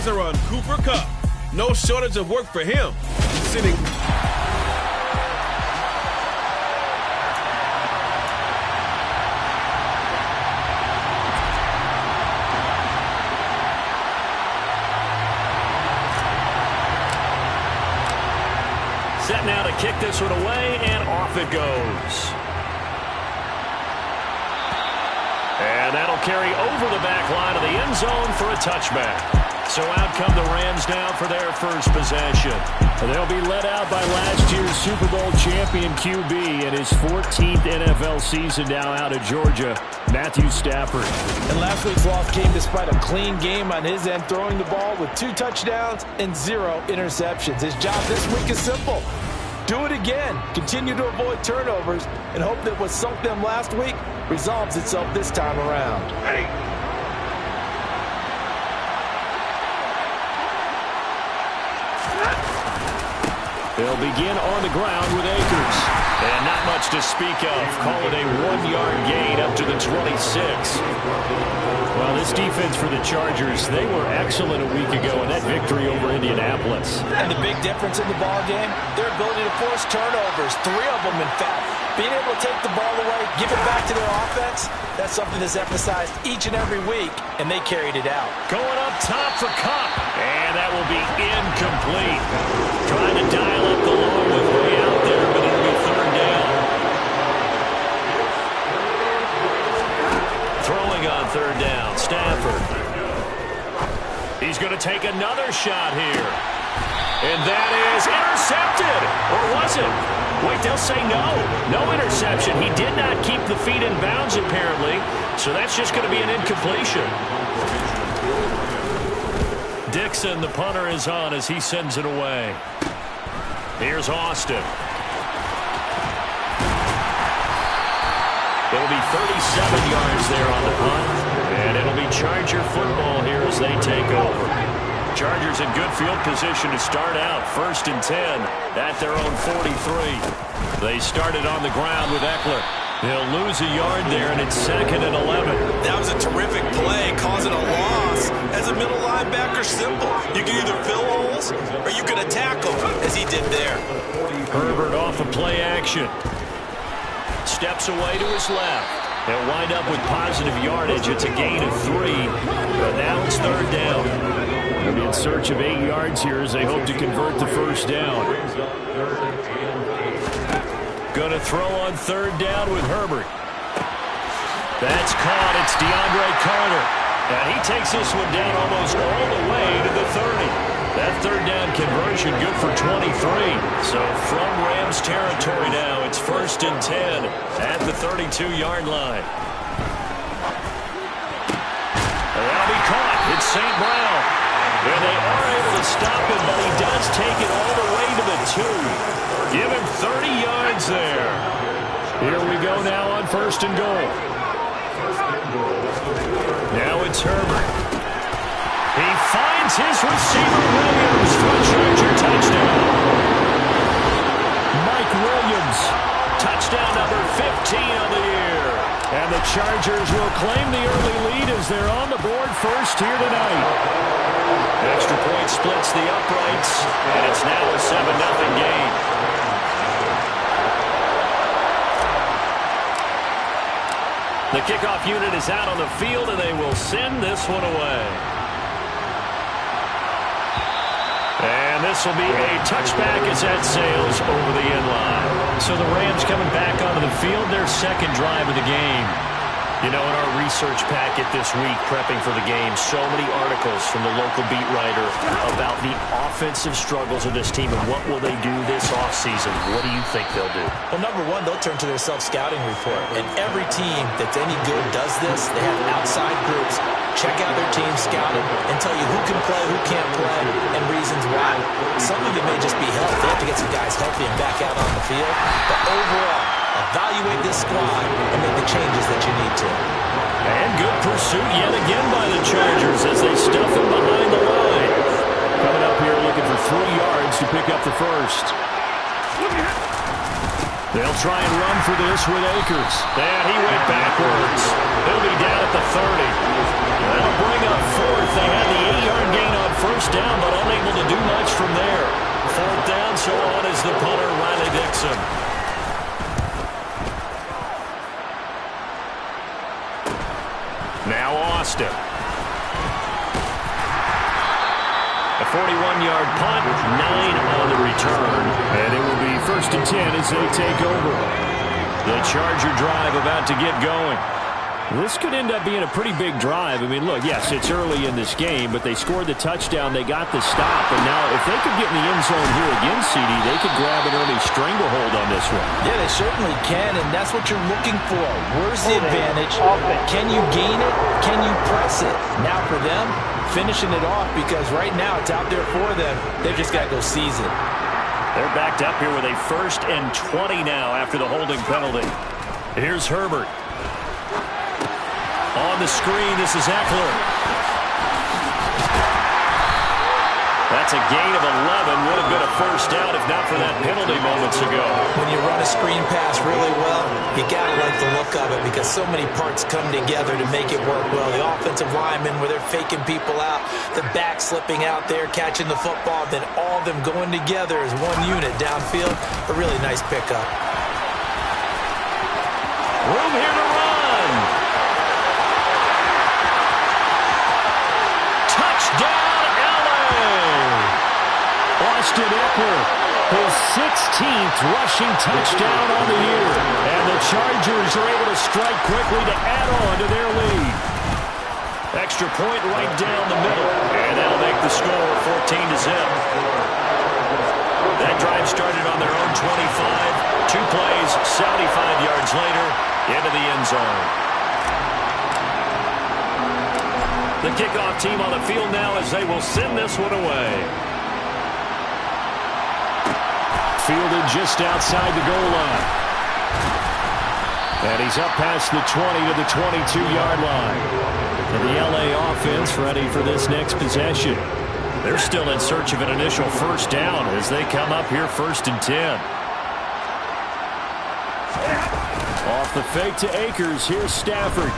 Eyes are on Cooper Kupp. No shortage of work for him. Sitting. Set now to kick this one away, and off it goes. And that'll carry over the back line of the end zone for a touchback. So out come the Rams now for their first possession. They'll be led out by last year's Super Bowl champion QB in his 14th NFL season now out of Georgia, Matthew Stafford. And last week's loss came despite a clean game on his end, throwing the ball with 2 touchdowns and 0 interceptions. His job this week is simple. Do it again. Continue to avoid turnovers and hope that what sunk them last week resolves itself this time around. Ready. They'll begin on the ground with Akers. And not much to speak of. Call it a 1-yard gain up to the 26. Well, this defense for the Chargers, they were excellent a week ago in that victory over Indianapolis. And the big difference in the ball game, their ability to force turnovers, 3 of them in fact. Being able to take the ball away, give it back to their offense, that's something that's emphasized each and every week, and they carried it out. Going up top for Kupp, and that will be incomplete. Trying to dial up the long one way out there, but it'll be third down. Throwing on third down, Stafford. He's going to take another shot here. And that is intercepted. Or was it? Wait, they'll say no. No interception. He did not keep the feet in bounds, apparently. So that's just going to be an incompletion. Dixon, the punter, is on as he sends it away. Here's Austin. It'll be 37 yards there on the punt. And it'll be Charger football here as they take over. Chargers in good field position to start out. 1st and 10 at their own 43. They started on the ground with Eckler. They'll lose a yard there, and it's 2nd and 11. That was a terrific play, causing a loss. As a middle linebacker, simple. You can either fill holes or you can attack them, as he did there. Herbert off of play action. Steps away to his left. They'll wind up with positive yardage. It's a gain of 3. But now it's third down. They'll be in search of 8 yards here as they hope to convert the first down. Going to throw on third down with Herbert. That's caught. It's DeAndre Carter. And he takes this one down almost all the way to the 30. That third down conversion good for 23. So from Rams territory now, it's 1st and 10 at the 32-yard line. And that'll be caught. It's St. Brown. And they are able to stop him, but he does take it all the way to the 2. Give him 30 yards there. Here we go now on 1st and goal. Now it's Herbert. He finds his receiver, Williams, for a Charger touchdown. Mike Williams, touchdown number 15 on the year. And the Chargers will claim the early lead as they're on the board first here tonight. Extra point splits the uprights, and it's now a 7-0 game. The kickoff unit is out on the field, and they will send this one away. And this will be a touchback as that sails over the end line. So the Rams coming back onto the field, their second drive of the game. You know, in our research packet this week, prepping for the game, so many articles from the local beat writer about the offensive struggles of this team and what will they do this offseason. What do you think they'll do? Well, number one, they'll turn to their self-scouting report. And every team that's any good does this. They have outside groups check out their team, scout it, and tell you who can play, who can't play, and reasons why. Some of it may just be health. They have to get some guys healthy and back out on the field. But overall, evaluate this squad and make the changes that you need to. And good pursuit yet again by the Chargers as they stuff him behind the line. Coming up here looking for 3 yards to pick up the first. They'll try and run for this with Akers. And he went backwards. He'll be down at the 30. That'll bring up 4th. They had the 8-yard gain on 1st from there. Fourth down, so on is the punter, Riley Dixon. Now Austin. A 41-yard punt, 9 on the return. And it will be 1st and 10 as they take over. The Charger drive about to get going. This could end up being a pretty big drive. I mean, look, yes, it's early in this game, but they scored the touchdown. They got the stop. And now if they could get in the end zone here again, CD, they could grab an early stranglehold on this one. Yeah, they certainly can, and that's what you're looking for. Where's the advantage? Can you gain it? Can you press it? Now for them, finishing it off, because right now it's out there for them. They've just got to go seize it. They're backed up here with a 1st and 20 now after the holding penalty. Here's Herbert. On the screen, this is Eckler. That's a gain of 11. Would have been a 1st down if not for that penalty moments ago. When you run a screen pass really well, you got to like the look of it because so many parts come together to make it work well. The offensive linemen, where they're faking people out, the back slipping out there, catching the football, then all of them going together as one unit downfield. A really nice pickup. Room here to run. Touchdown, LA! Austin Eckler, his 16th rushing touchdown on the year. And the Chargers are able to strike quickly to add on to their lead. Extra point right down the middle. And that'll make the score 14-0. That drive started on their own 25. 2 plays, 75 yards later, into the end zone. The kickoff team on the field now as they will send this one away. Fielded just outside the goal line. And he's up past the 20 to the 22-yard line. And the LA offense ready for this next possession. They're still in search of an initial 1st down as they come up here 1st and 10. Off the fake to Akers. Here's Stafford.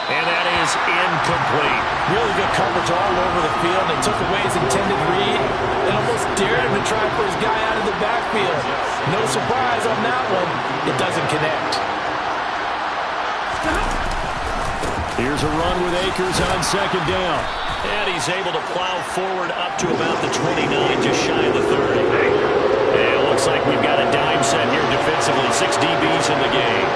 And that is incomplete. Really good coverage all over the field. They took away his intended read and almost dared him to try for his guy out of the backfield. No surprise on that one. It doesn't connect. Here's a run with Akers on 2nd down. And he's able to plow forward up to about the 29, just shy of the 30. And it looks like we've got a dime set here defensively. 6 DBs in the game.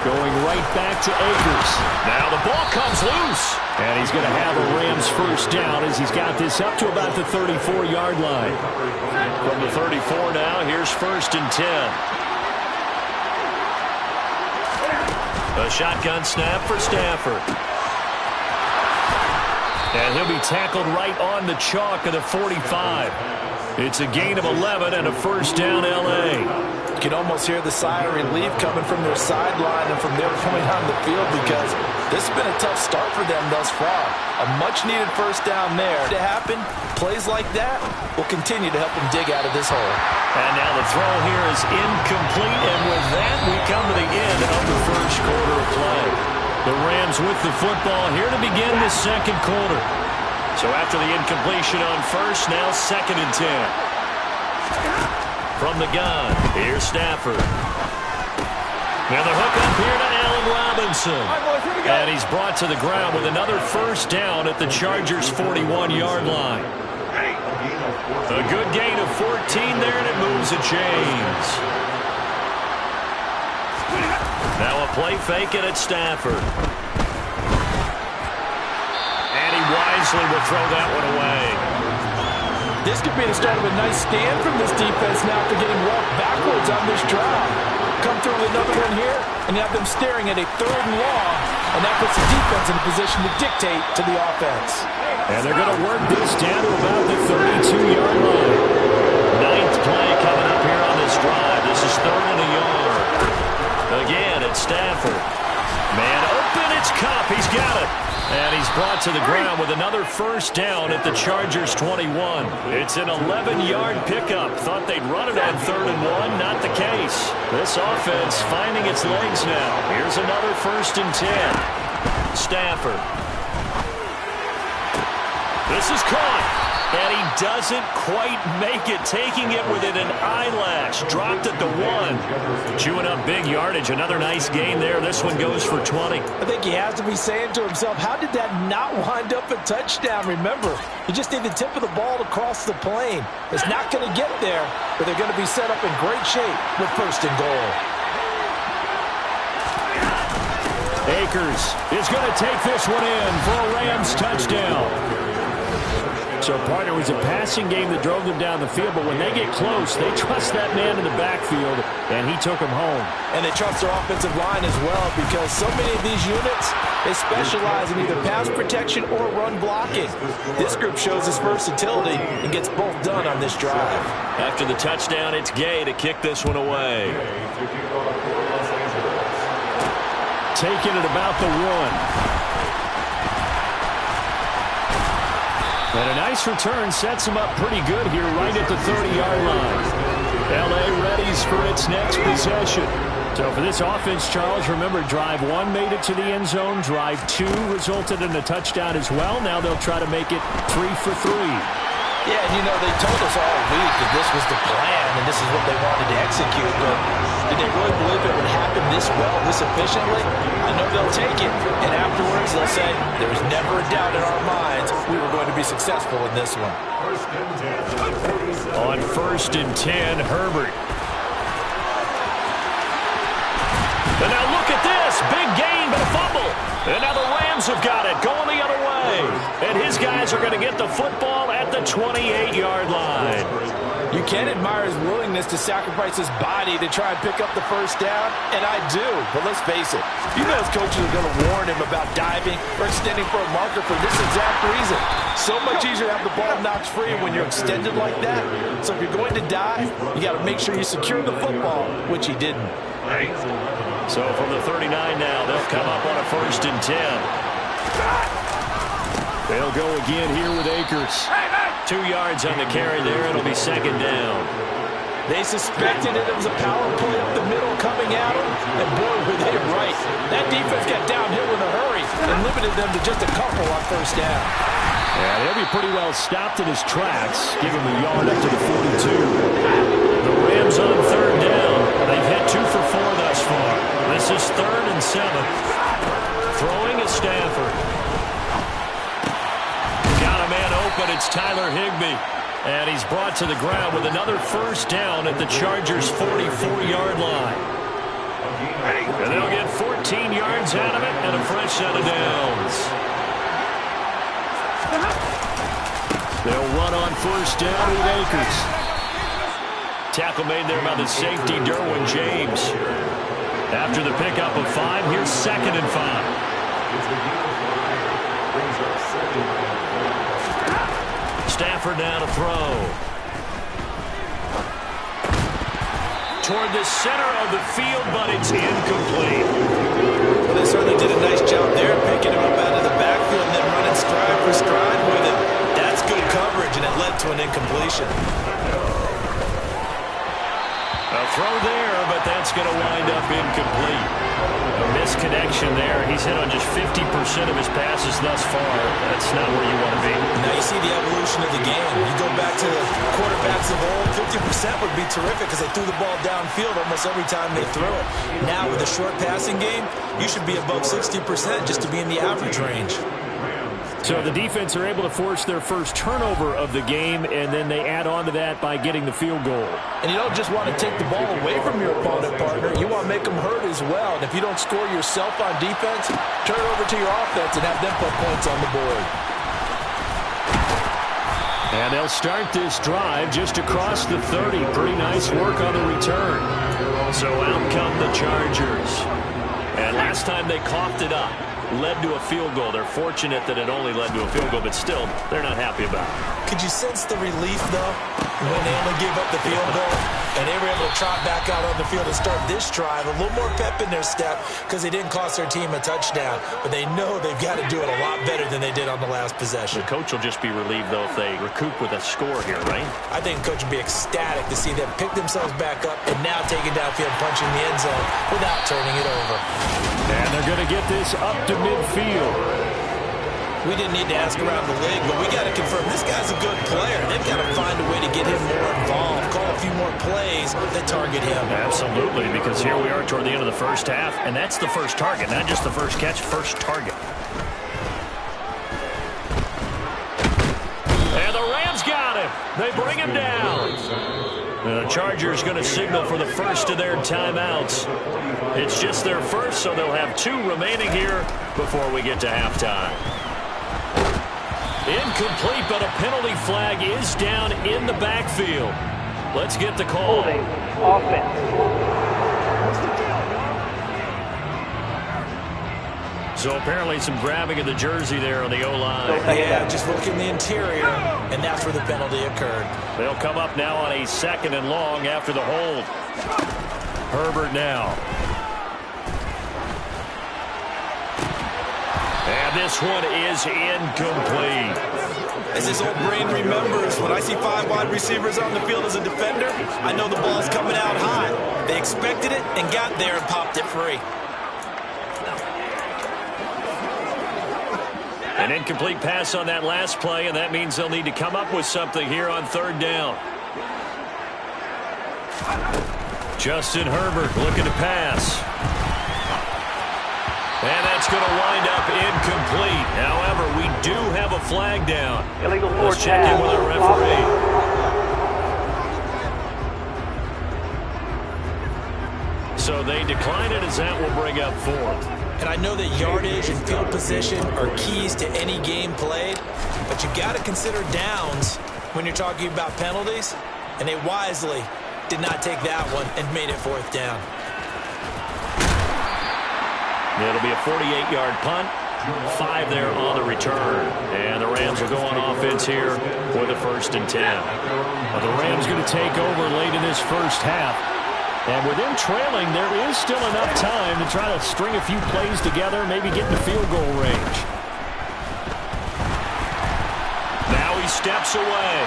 Going right back to Akers. Now the ball comes loose. And he's going to have a Rams 1st down as he's got this up to about the 34-yard line. From the 34 now, here's 1st and 10. A shotgun snap for Stafford. And he'll be tackled right on the chalk of the 45. It's a gain of 11 and a 1st down, L.A. You can almost hear the sigh of relief coming from their sideline and from their point on the field because this has been a tough start for them thus far. A much-needed 1st down there. To happen, plays like that will continue to help them dig out of this hole. And now the throw here is incomplete, and with that, we come to the end of the 1st quarter of play. The Rams with the football here to begin the 2nd quarter. So after the incompletion on 1st, now 2nd and 10. From the gun, here's Stafford. Now the hook up here to Allen Robinson. And he's brought to the ground with another 1st down at the Chargers' 41-yard line. A good gain of 14 there, and it moves the chains. Now a play fake it at Stafford. And he wisely will throw that one away. This could be the start of a nice stand from this defense now after getting walked backwards on this drive. Come through with another one here, and you have them staring at a 3rd and long, and that puts the defense in a position to dictate to the offense. And they're going to work this down to about the 32-yard line. 9th play coming up here on this drive. This is 3rd and a yard. Again, it's Stafford. Man open, it's Kupp. He's got it. And he's brought to the ground with another 1st down at the Chargers' 21. It's an 11-yard pickup. Thought they'd run it on 3rd and 1. Not the case. This offense finding its legs now. Here's another 1st and 10. Stafford. This is caught. And he doesn't quite make it, taking it within an eyelash. Dropped at the 1. Chewing up big yardage. Another nice gain there. This one goes for 20. I think he has to be saying to himself, how did that not wind up a touchdown? Remember, you just need the tip of the ball to cross the plane. It's not going to get there, but they're going to be set up in great shape with 1st and goal. Akers is going to take this one in for a Rams touchdown. So, partner, it was a passing game that drove them down the field, but when they get close, they trust that man in the backfield, and he took them home. And they trust their offensive line as well, because so many of these units, they specialize in either pass protection or run blocking. This group shows its versatility and gets both done on this drive. After the touchdown, it's Gay to kick this one away. Taking it about the 1. And a nice return sets him up pretty good here right at the 30-yard line. L.A. readies for its next possession. So for this offense, Charles, remember, drive 1 made it to the end zone. Drive 2 resulted in a touchdown as well. Now they'll try to make it 3 for 3. Yeah, and you know, they told us all week that this was the plan and this is what they wanted to execute, but did they really believe it would happen this well, this efficiently? I know they'll take it, and afterwards they'll say, there was never a doubt in our minds we were going to be successful in this one. On 1st and 10, Herbert. And now look at this, big gain, but a fumble. And now the Rams have got it, going the other way. And his guys are going to get the football at the 28-yard line. You can admire his willingness to sacrifice his body to try and pick up the 1st down, and I do. But let's face it, you know his coaches are going to warn him about diving or extending for a marker for this exact reason. So much easier to have the ball knocked free when you're extended like that. So if you're going to dive, you got to make sure you secure the football, which he didn't. So from the 39 now, they'll come up on a 1st and 10. They'll go again here with Akers. 2 yards on the carry there. It'll be 2nd down. They suspected it was a power play up the middle coming at them, and boy, were they right. That defense got downhill in a hurry and limited them to just a couple on 1st down. Yeah, they'll be pretty well stopped in his tracks. Give him a yard up to the 42. The Rams on 3rd down. They've hit 2 for 4 thus far. This is 3rd and 7. Throwing is Stafford. Got a man open. It's Tyler Higbee. And he's brought to the ground with another 1st down at the Chargers' 44-yard line. And they'll get 14 yards out of it and a fresh set of downs. They'll run on 1st down with Akers. Tackle made there by the safety, Derwin James. After the pickup of 5, here's 2nd and 5. Stafford now to throw. Toward the center of the field, but it's incomplete. Well, they certainly did a nice job there, picking him up out of the backfield and then running stride for stride with him. That's good coverage, and it led to an incompletion. A throw there, but that's going to wind up incomplete. A misconnection there. He's hit on just 50% of his passes thus far. That's not where you want to be. Now you see the evolution of the game. You go back to the quarterbacks of old, 50% would be terrific because they threw the ball downfield almost every time they threw it. Now with the short passing game, you should be above 60% just to be in the average range. So the defense are able to force their first turnover of the game, and then they add on to that by getting the field goal. And you don't just want to take the ball away from your opponent, partner. You want to make them hurt as well. And if you don't score yourself on defense, turn it over to your offense and have them put points on the board. And they'll start this drive just across the 30. Pretty nice work on the return. So out come the Chargers. And last time they coughed it up, led to a field goal. They're fortunate that it only led to a field goal, but still, they're not happy about it. Could you sense the relief, though, when they only gave up the field goal and they were able to trot back out on the field and start this drive? A little more pep in their step because they didn't cost their team a touchdown, but they know they've got to do it a lot better than they did on the last possession. The coach will just be relieved, though, if they recoup with a score here, right? I think the coach will be ecstatic to see them pick themselves back up and now take it downfield, punching the end zone without turning it over. And they're going to get this up to midfield. We didn't need to ask around the league, but we got to confirm this guy's a good player. They've got to find a way to get him more involved, call a few more plays that target him. Absolutely, because here we are toward the end of the first half, and that's the first target, not just the first catch, first target. And the Rams got him. They bring him down. And the Chargers going to signal for the first of their timeouts. It's just their first, so they'll have 2 remaining here before we get to halftime. Incomplete, but a penalty flag is down in the backfield. Let's get the call. Holding offense. So apparently some grabbing of the jersey there on the O-line. Yeah, just look in the interior, and that's where the penalty occurred. They'll come up now on a 2nd and long after the hold. Herbert now. And this one is incomplete. As his old brain remembers, when I see 5 wide receivers on the field as a defender, I know the ball's coming out high. They expected it and got there and popped it free. An incomplete pass on that last play, and that means they'll need to come up with something here on 3rd down. Justin Herbert looking to pass. And that's going to wind up incomplete. However, we do have a flag down. Illegal Let's forward check in pass. with our referee. So they decline it as that will bring up 4th. And I know that yardage and field position are keys to any game played, but you got to consider downs when you're talking about penalties, and they wisely did not take that one and made it 4th down. It'll be a 48-yard punt, 5 there on the return. And the Rams will go on offense here for the 1st and 10. Well, the Rams going to take over late in this first half. And with them trailing, there is still enough time to try to string a few plays together, maybe get in the field goal range. Now he steps away.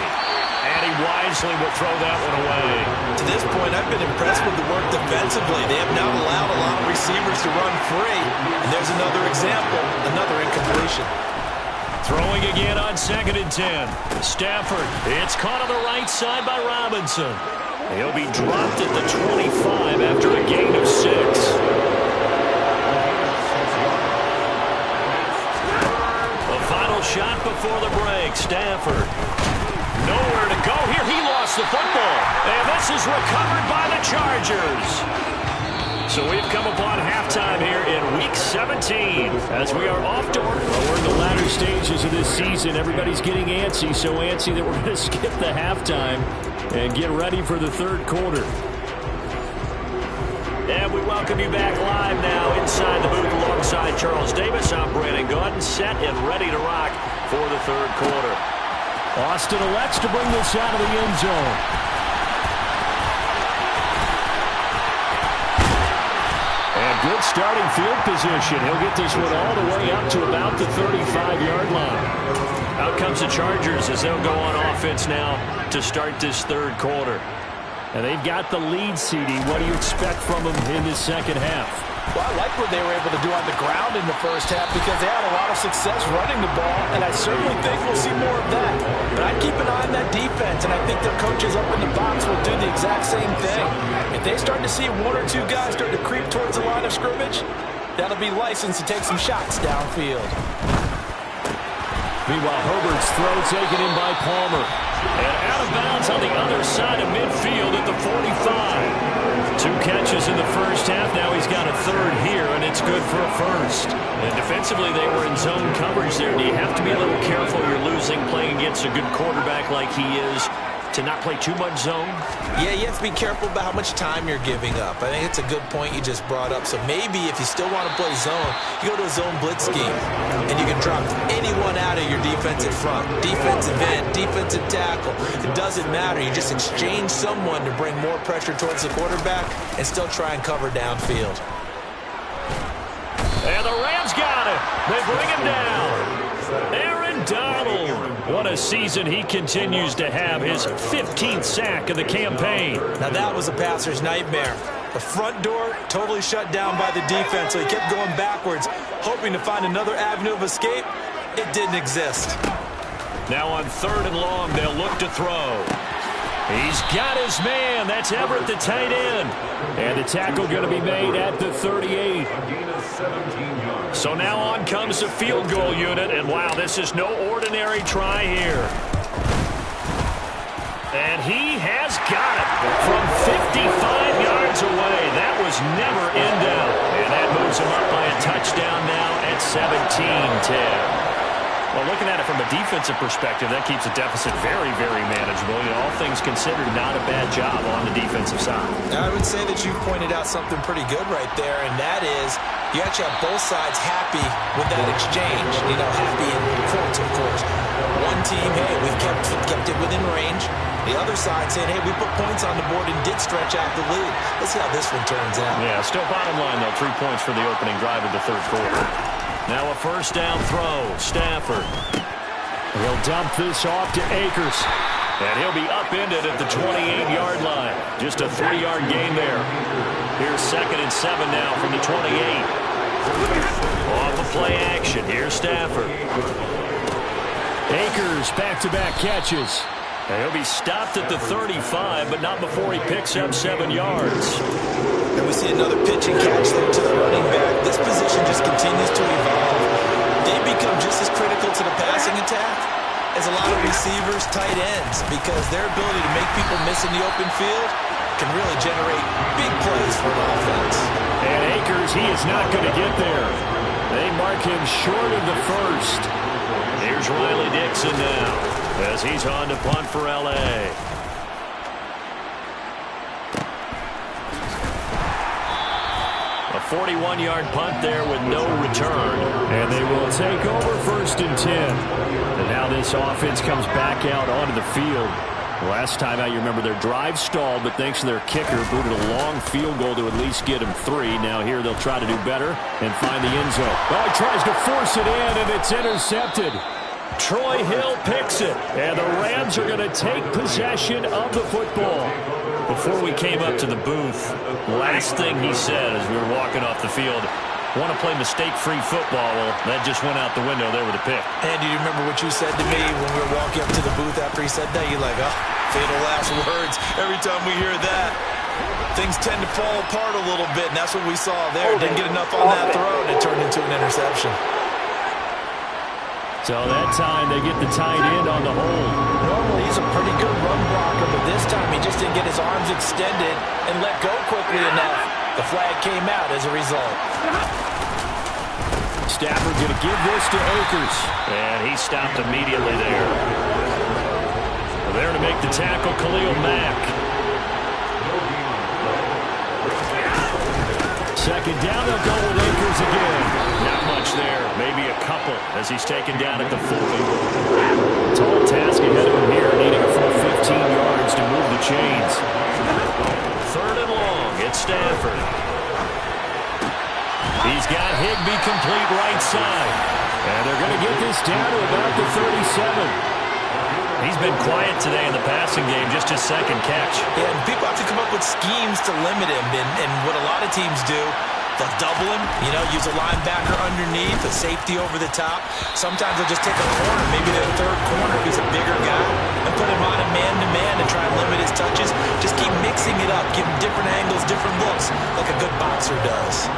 And he wisely will throw that one away. To this point, I've been impressed with the work defensively. They have not allowed a lot of receivers to run free. And there's another example, another incompletion. Throwing again on 2nd and 10. Stafford, it's caught on the right side by Robinson. He'll be dropped at the 25 after a gain of 6. The final shot before the break. Stafford. Nowhere to go here. He lost the football. And this is recovered by the Chargers. So we've come upon halftime here in Week 17 as we are off to work. Well, we're in the latter stages of this season. Everybody's getting antsy, so antsy that we're going to skip the halftime and get ready for the 3rd quarter. And we welcome you back live now inside the booth alongside Charles Davis. I'm Brandon Gaudin, set and ready to rock for the 3rd quarter. Austin elects to bring this out of the end zone. And good starting field position. He'll get this one all the way up to about the 35-yard line. Out comes the Chargers as they'll go on offense now to start this 3rd quarter. And they've got the lead, CD. What do you expect from them in this 2nd half? Well, I like what they were able to do on the ground in the first half because they had a lot of success running the ball, and I certainly think we'll see more of that. But I'd keep an eye on that defense, and I think their coaches up in the box will do the exact same thing. If they start to see 1 or 2 guys start to creep towards the line of scrimmage, that'll be licensed to take some shots downfield. Meanwhile, Herbert's throw taken in by Palmer. And out of bounds on the other side of midfield at the 45. 2 catches in the first half. Now he's got a 3rd here, and it's good for a 1st. And defensively, they were in zone coverage there. Do you have to be a little careful? You're losing playing against a good quarterback like he is to not play too much zone? Yeah, you have to be careful about how much time you're giving up. I think it's a good point you just brought up. So maybe if you still want to play zone, you go to a zone blitz scheme, and you can drop anyone out of your defensive front. Defensive end, defensive tackle. It doesn't matter. You just exchange someone to bring more pressure towards the quarterback and still try and cover downfield. And the Rams got it. They bring him down. Aaron Donald. What a season he continues to have. His 15th sack of the campaign. Now that was a passer's nightmare. The front door totally shut down by the defense, so he kept going backwards, hoping to find another avenue of escape. it didn't exist. Now on 3rd and long, they'll look to throw. He's got his man. That's Everett, the tight end. And the tackle going to be made at the 38. So now on comes the field goal unit. And, wow, this is no ordinary try here. And he has got it from 55 yards away. That was never in doubt. And that moves him up by a touchdown now at 17-10. Well, looking at it from a defensive perspective, that keeps the deficit very, very manageable. You know, all things considered, not a bad job on the defensive side. I would say that you pointed out something pretty good right there, and that is you actually have both sides happy with that exchange. You know, happy in quotes, of course. One team, hey, we've kept it within range. The other side saying, hey, we put points on the board and did stretch out the lead. Let's see how this one turns out. Yeah, still bottom line, though, 3 points for the opening drive of the 3rd quarter. Now a first down throw. Stafford. He'll dump this off to Akers. And he'll be upended at the 28-yard line. Just a 3-yard gain there. Here's 2nd and 7 now from the 28. Off a play action. Here's Stafford. Akers back-to-back catches. And he'll be stopped at the 35, but not before he picks up 7 yards. And we see another pitch and catch there to the running back. This position just continues to evolve. They become just as critical to the passing attack as a lot of receivers, tight ends, because their ability to make people miss in the open field can really generate big plays for an offense. And Akers, he is not going to get there. They mark him short of the first. Here's Riley Dixon now as he's on to punt for L.A. A 41-yard punt there with no return. And they will take over 1st and 10. And now this offense comes back out onto the field. Last time out, you remember their drive stalled, but thanks to their kicker, booted a long field goal to at least get him 3. Now here they'll try to do better and find the end zone. Oh, he tries to force it in, and it's intercepted. Troy Hill picks it, and the Rams are going to take possession of the football. Before we came up to the booth, last thing he said as we were walking off the field, want to play mistake-free football. Well, that just went out the window there with a pick. And do you remember what you said to me when we were walking up to the booth after he said that? You're like, oh, fatal last words. Every time we hear that, things tend to fall apart a little bit, and that's what we saw there. Didn't get enough on that throw, and it turned into an interception. So that time they get the tight end on the hold. Normally he's a pretty good run blocker, but this time he just didn't get his arms extended and let go quickly enough. The flag came out as a result. Stafford going to give this to Akers. And he stopped immediately there. There to make the tackle, Khalil Mack. 2nd down, they'll go with Akers again. Not much there, maybe a couple as he's taken down at the 40. Tall task ahead of him here, needing a full 15 yards to move the chains. 3rd and long, it's Stafford. He's got Higbee complete right side. And they're going to get this down to about the 37. He's been quiet today in the passing game, just his 2nd catch. Yeah, and people have to come up with schemes to limit him. And what a lot of teams do, they'll double him, use a linebacker underneath, a safety over the top. Sometimes they'll just take a corner, maybe their 3rd corner if he's a bigger guy, and put him on a man-to-man and try and limit his touches. Just keep mixing it up, give him different angles, different looks, like a good boxer does.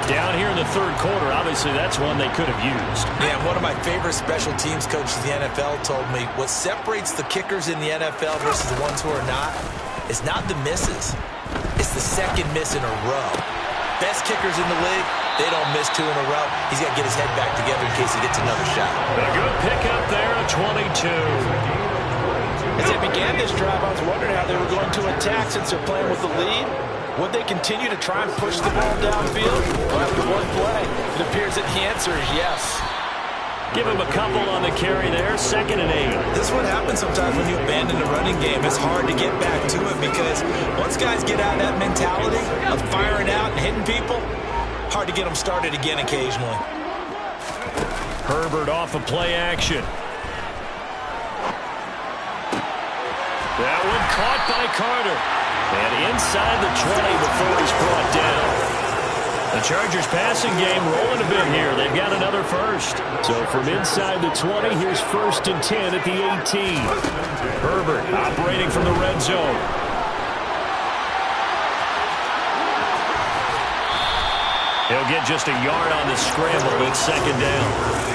Down here in the 3rd quarter, obviously that's one they could have used. Yeah, one of my favorite special teams coaches in the NFL told me what separates the kickers in the NFL versus the ones who are not is not the misses. It's the 2nd miss in a row. Best kickers in the league, they don't miss 2 in a row. He's got to get his head back together in case he gets another shot. A good pickup there, a 22. As they began this drive, I was wondering how they were going to attack since they're playing with the lead. Would they continue to try and push the ball downfield? Well, after one play, it appears that the answer is yes. Give him a couple on the carry there, 2nd and 8. This is what happens sometimes when you abandon the running game. It's hard to get back to it because once guys get out of that mentality of firing out and hitting people, hard to get them started again occasionally. Herbert off of play action. That one caught by Carter. And inside the 20 before he's brought down. The Chargers passing game rolling a bit here. They've got another first. So from inside the 20, here's 1st and 10 at the 18. Herbert operating from the red zone. He'll get just a yard on the scramble. It's 2nd down.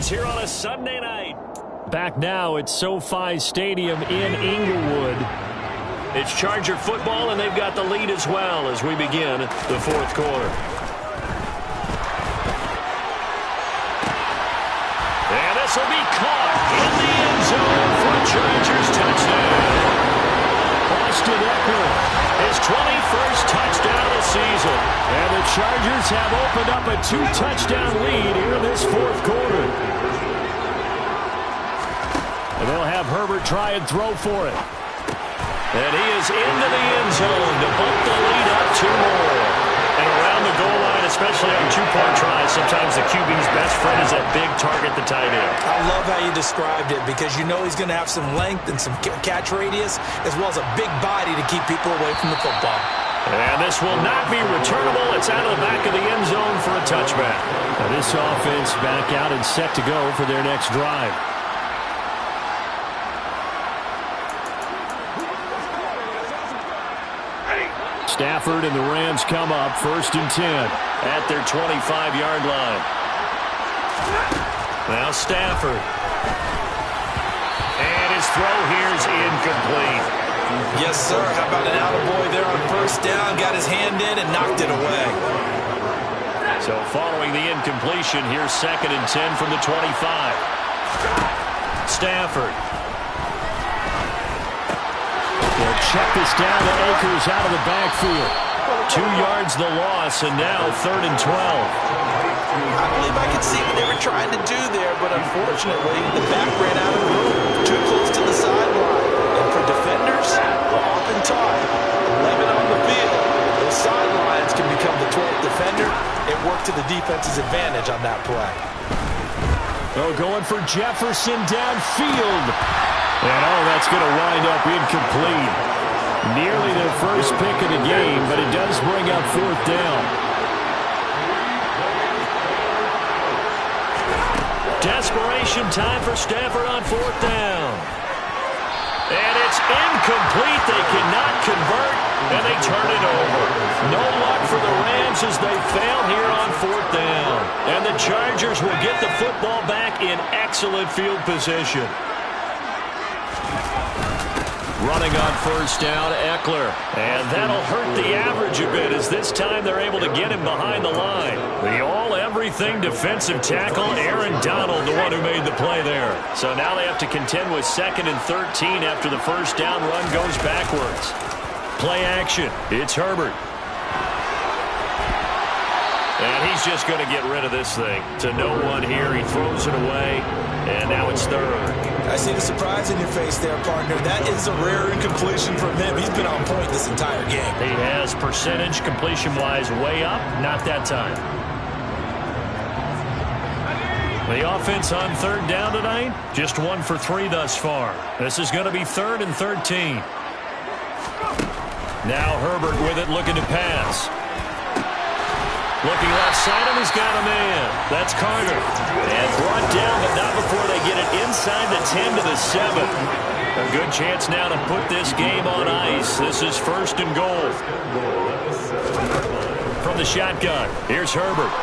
Here on a Sunday night. Back now at SoFi Stadium in Inglewood. It's Charger football, and they've got the lead as well as we begin the 4th quarter. And this will be caught in the end zone for a Chargers touchdown. Austin Eckler, his 21st touchdown of the season. And the Chargers have opened up a 2-touchdown lead here in this 4th quarter. And they'll have Herbert try and throw for it. And he is into the end zone to bump the lead up 2 more. And around the goal line, especially on 2-point tries, sometimes the QB's best friend is that big target, the tight end. I love how you described it because you know he's going to have some length and some catch radius as well as a big body to keep people away from the football. And this will not be returnable. It's out of the back of the end zone for a touchback. Now this offense back out and set to go for their next drive. Stafford and the Rams come up 1st and 10 at their 25-yard line. Now Stafford. And his throw here is incomplete. Yes, sir. How about an attaboy there on 1st down? Got his hand in and knocked it away. So following the incompletion, here's 2nd and 10 from the 25. Stafford. They'll check this down to Akers out of the backfield. 2 yards the loss, and now 3rd and 12. I believe I could see what they were trying to do there, but unfortunately, the back ran out of room. Too close to the sideline. And for defenders, we're often taught, 11 on the field. Those sidelines can become the 12th defender. It worked to the defense's advantage on that play. Oh, going for Jefferson downfield. And, that's going to wind up incomplete. Nearly their first pick of the game, but it does bring up 4th down. Desperation time for Stafford on 4th down. And it's incomplete. They cannot convert, and they turn it over. No luck for the Rams as they fail here on 4th down. And the Chargers will get the football back in excellent field position. Running on 1st down, Eckler. And that'll hurt the average a bit as this time they're able to get him behind the line. The all-everything defensive tackle, Aaron Donald, the one who made the play there. So now they have to contend with 2nd and 13 after the 1st down run goes backwards. Play action. It's Herbert. And he's just going to get rid of this thing. To no one here. He throws it away. And now it's 3rd. I see the surprise in your face there, partner. That is a rare incompletion from him. He's been on point this entire game. He has percentage completion-wise way up. Not that time. The offense on 3rd down tonight, just 1 for 3 thus far. This is going to be 3rd and 13. Now Herbert with it, looking to pass. Looking left side, and he's got a man. That's Carter. And brought down, but not before they get it inside the 10 to the 7. A good chance now to put this game on ice. This is 1st and goal. From the shotgun, here's Herbert.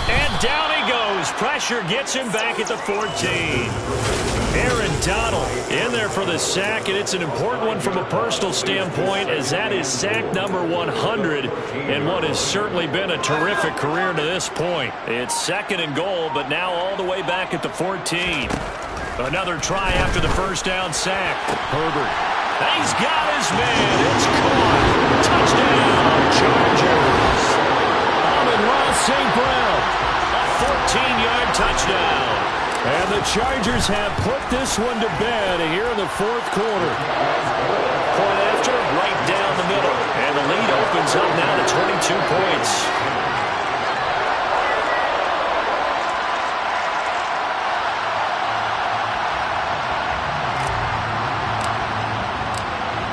And down he goes. Pressure gets him back at the 14. Aaron Donald in there for the sack, and it's an important one from a personal standpoint as that is sack number 100 and what has certainly been a terrific career to this point. It's 2nd and goal, but now all the way back at the 14. Another try after the 1st down sack. Herbert. He's got his man. It's caught. Touchdown, Chargers. Amon-Ra St. Brown. A 14-yard touchdown. And the Chargers have put this one to bed here in the 4th quarter. Point after, right down the middle. And the lead opens up now to 22 points.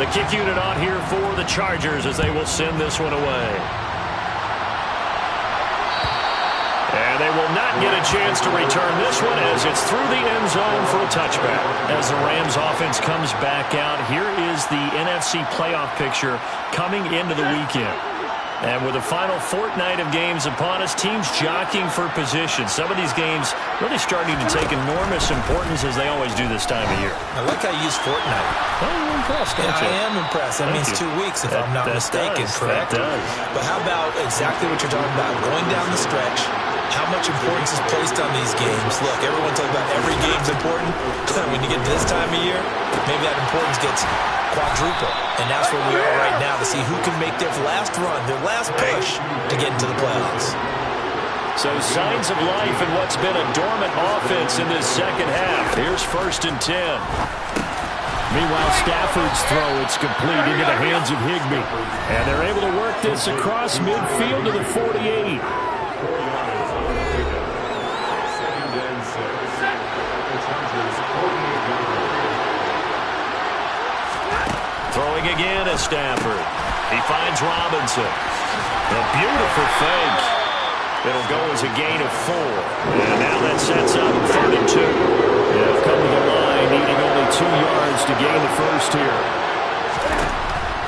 The kick unit on here for the Chargers as they will send this one away. And they will not get a chance to return this one as it's through the end zone for a touchback. As the Rams offense comes back out, here is the NFC playoff picture coming into the weekend. And with the final fortnight of games upon us, teams jockeying for position. Some of these games really starting to take enormous importance as they always do this time of year. I like how you use fortnight. Oh, you're impressed, aren't you? I am impressed. That means 2 weeks, if I'm not mistaken, correct? That does. But how about exactly what you're talking about, going down the stretch, how much importance is placed on these games? Look, everyone talks about every game's important. When you get to this time of year, maybe that importance gets quadruple. And that's where we are right now to see who can make their last run, their last push to get into the playoffs. So signs of life in what's been a dormant offense in this second half. Here's 1st and 10. Meanwhile, Stafford's throw, it's complete into the hands of Higbee. And they're able to work this across midfield to the 48. Throwing again is Stafford. He finds Robinson. A beautiful fake. It'll go as a gain of 4. And now that sets up 3rd and 2. They've come to the line, needing only 2 yards to gain the first here.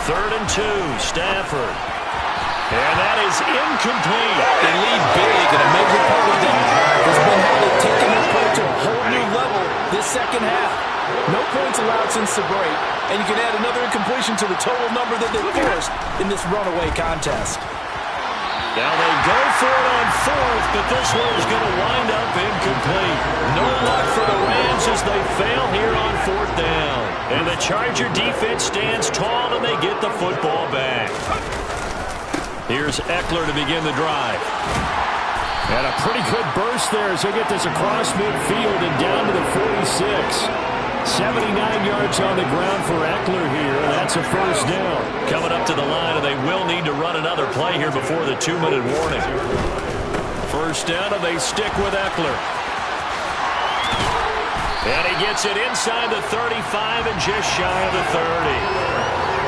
3rd and 2, Stafford. And that is incomplete. They lead big, and a major part of that has been how they've taken their play to a whole new level this second half. No points allowed since the break, and you can add another incompletion to the total number that they forced in this runaway contest. Now they go for it on 4th, but this one is going to wind up incomplete. No luck for the Rams as they fail here on 4th down. And the Charger defense stands tall, and they get the football back. Here's Eckler to begin the drive. And a pretty good burst there as they get this across midfield and down to the 46. 79 yards on the ground for Eckler here, and that's a 1st down. Coming up to the line, and they will need to run another play here before the 2-minute warning. 1st down, and they stick with Eckler. And he gets it inside the 35 and just shy of the 30.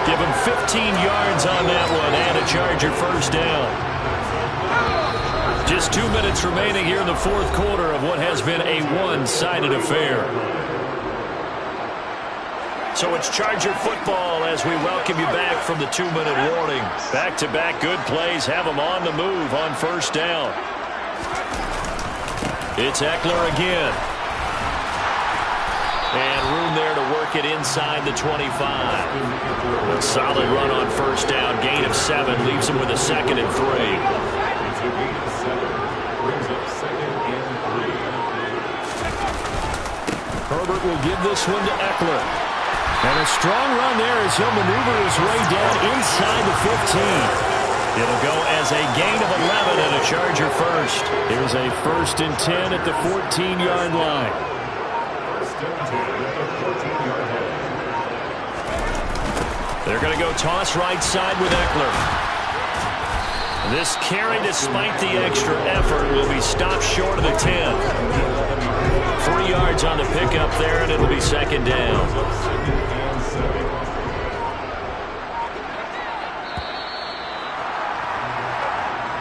Give him 15 yards on that one, and a Charger 1st down. Just 2 minutes remaining here in the 4th quarter of what has been a one-sided affair. So it's Charger football as we welcome you back from the 2-minute warning. Back-to-back good plays have them on the move on 1st down. It's Eckler again. And room there to work it inside the 25. A solid run on 1st down. Gain of 7 leaves him with a 2nd and 3. Herbert will give this one to Eckler. And a strong run there as he'll maneuver his way down inside the 15. It'll go as a gain of 11 and a Charger 1st. Here's a 1st and 10 at the 14-yard line. They're going to go toss right side with Eckler. This carry, despite the extra effort, will be stopped short of the 10. 3 yards on the pickup there, and it'll be 2nd down.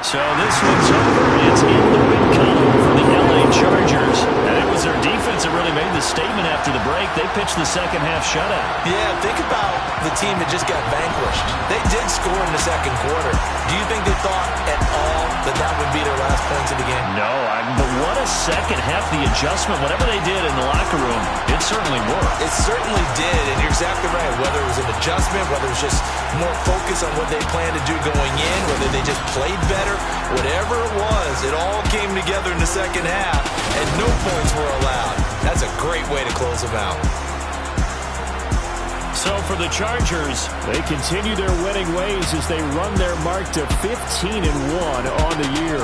So this one's over. It's in the win column for the LA Chargers. And it was their defense that really made the statement after the break. They pitched the second half shutout. Yeah, think about the team that just got vanquished. They did score in the 2nd quarter. Do you think they thought at all that that would be their last points of the game? No, but what a second half. The adjustment, whatever they did in the locker room, it certainly worked. It certainly did, and you're exactly right. Whether it was an adjustment, whether it was just more focus on what they planned to do going in, whether they just played better, whatever it was, it all came together in the second half, and no points were allowed. That's a great way to close them out. So for the Chargers, they continue their winning ways as they run their mark to 15-1 on the year.